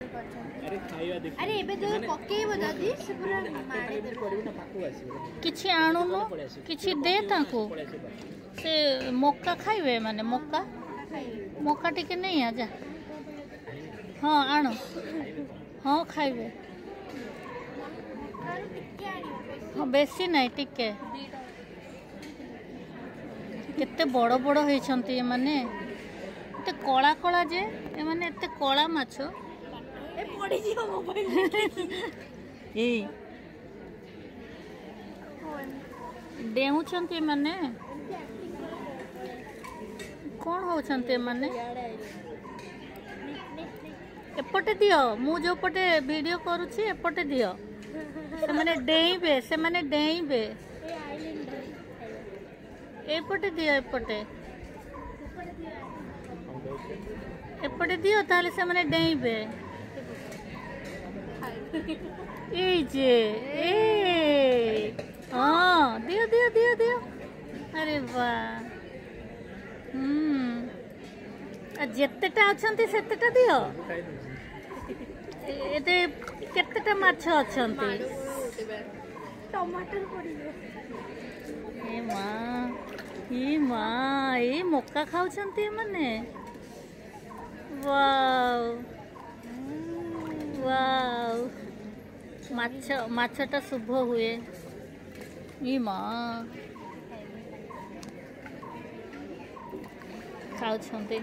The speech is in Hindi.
अरे एबे तो पकेइबो दादी से पूरा मारे दे किछि आणुनो किछि दे ताको से मक्का खाइबे माने मक्का मक्का टिके नहीं आ जा हां आनो हां खाइबे हां बेसी नहीं टिके केते बड़ बड़ होइछंती माने एते कला कला जे ए माने एते कला माछो ए पड़ी जियो मोबाइल ए डेउछंती माने कौन होछंती माने एपटे दियो मु जो पटे वीडियो करूछी एपटे दियो से माने डेइबे एपटे दियो एपटे दियो ताले से माने डेइबे ए जे ए हाँ दियो दियो दियो दियो अरे वाह जेतेटा अछंती सेतेटा दियो एते केतेटा माछ अछंती टमाटर पड़िबे ए मां ए मक्का खाउछंती माने वाव वाव माछटा शुभ हुए ई मां खाउछंती।